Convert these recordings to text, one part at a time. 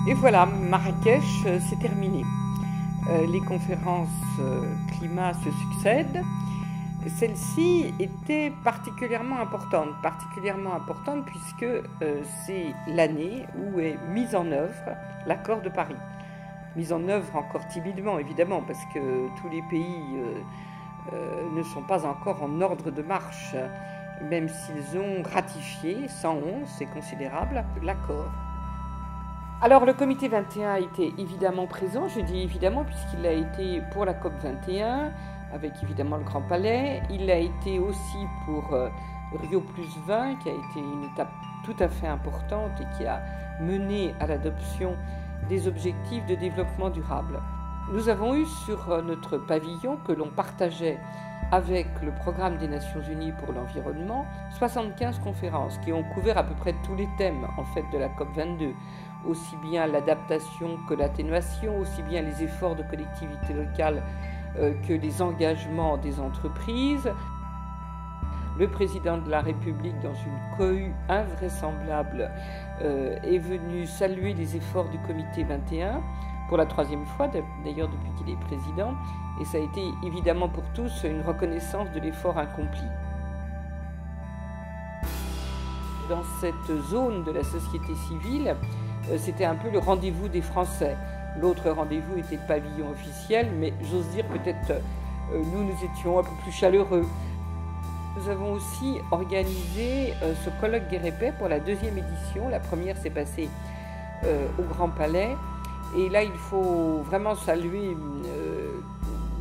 Et voilà, Marrakech, c'est terminé. Les conférences climat se succèdent. Celle-ci était particulièrement importante puisque c'est l'année où est mise en œuvre l'accord de Paris. Mise en œuvre encore timidement, évidemment, parce que tous les pays ne sont pas encore en ordre de marche, même s'ils ont ratifié, 111, c'est considérable, l'accord. Alors le comité 21 a été évidemment présent, je dis évidemment puisqu'il a été pour la COP 21, avec évidemment le Grand Palais. Il a été aussi pour Rio plus 20, qui a été une étape tout à fait importante et qui a mené à l'adoption des objectifs de développement durable. Nous avons eu sur notre pavillon, que l'on partageait avec le programme des Nations Unies pour l'environnement, 75 conférences qui ont couvert à peu près tous les thèmes en fait de la COP 22, aussi bien l'adaptation que l'atténuation, aussi bien les efforts de collectivités locales que les engagements des entreprises. Le président de la République, dans une cohue invraisemblable, est venu saluer les efforts du comité 21, pour la troisième fois d'ailleurs depuis qu'il est président, et ça a été évidemment pour tous une reconnaissance de l'effort accompli. Dans cette zone de la société civile, c'était un peu le rendez-vous des Français. L'autre rendez-vous était le pavillon officiel, mais j'ose dire peut-être nous étions un peu plus chaleureux. Nous avons aussi organisé ce colloque Guérépet pour la deuxième édition. La première s'est passée au Grand Palais. Et là, il faut vraiment saluer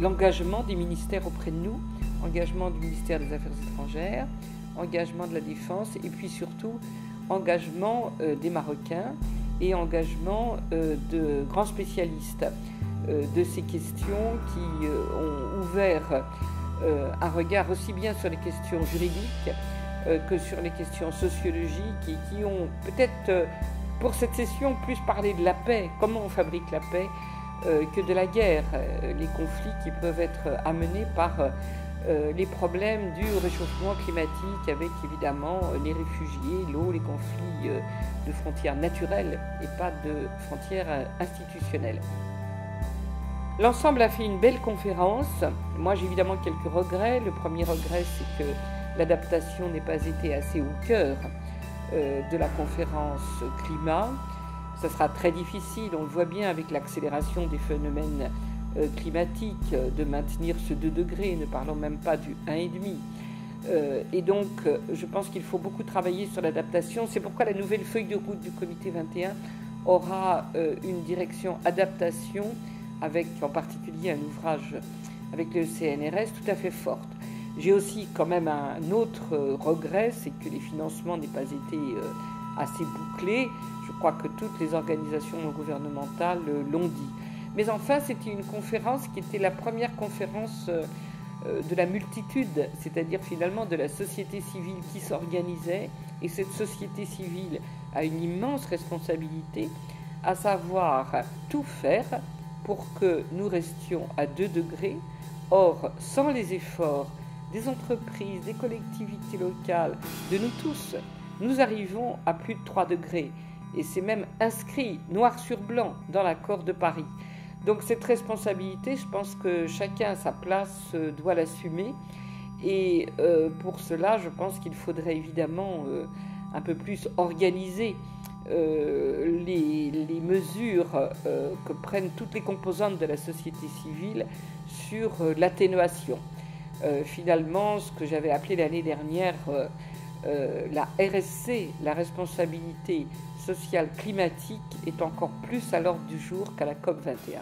l'engagement des ministères auprès de nous, engagement du ministère des Affaires étrangères, engagement de la Défense et puis surtout engagement des Marocains et engagement de grands spécialistes de ces questions qui ont ouvert un regard aussi bien sur les questions juridiques que sur les questions sociologiques et qui ont peut-être pour cette session plus parlé de la paix, comment on fabrique la paix, que de la guerre, les conflits qui peuvent être amenés par les problèmes du réchauffement climatique avec évidemment les réfugiés, l'eau, les conflits de frontières naturelles et pas de frontières institutionnelles. L'ensemble a fait une belle conférence. Moi j'ai évidemment quelques regrets. Le premier regret c'est que l'adaptation n'ait pas été assez au cœur de la conférence climat. Ça sera très difficile, on le voit bien avec l'accélération des phénomènes climatiques, de maintenir ce 2 degrés, ne parlons même pas du 1,5. Et donc, je pense qu'il faut beaucoup travailler sur l'adaptation. C'est pourquoi la nouvelle feuille de route du comité 21 aura une direction adaptation, avec en particulier un ouvrage avec le CNRS tout à fait forte. J'ai aussi quand même un autre regret, c'est que les financements n'aient pas été assez bouclés. Je crois que toutes les organisations non gouvernementales l'ont dit. Mais enfin, c'était une conférence qui était la première conférence de la multitude, c'est-à-dire finalement de la société civile qui s'organisait. Et cette société civile a une immense responsabilité, à savoir tout faire pour que nous restions à 2 degrés. Or, sans les efforts des entreprises, des collectivités locales, de nous tous, nous arrivons à plus de 3 degrés. Et c'est même inscrit noir sur blanc dans l'accord de Paris. Donc cette responsabilité, je pense que chacun à sa place doit l'assumer. Et pour cela, je pense qu'il faudrait évidemment un peu plus organiser les mesures que prennent toutes les composantes de la société civile sur l'atténuation. Finalement, ce que j'avais appelé l'année dernière la RSC, la responsabilité sociale climatique, est encore plus à l'ordre du jour qu'à la COP 21.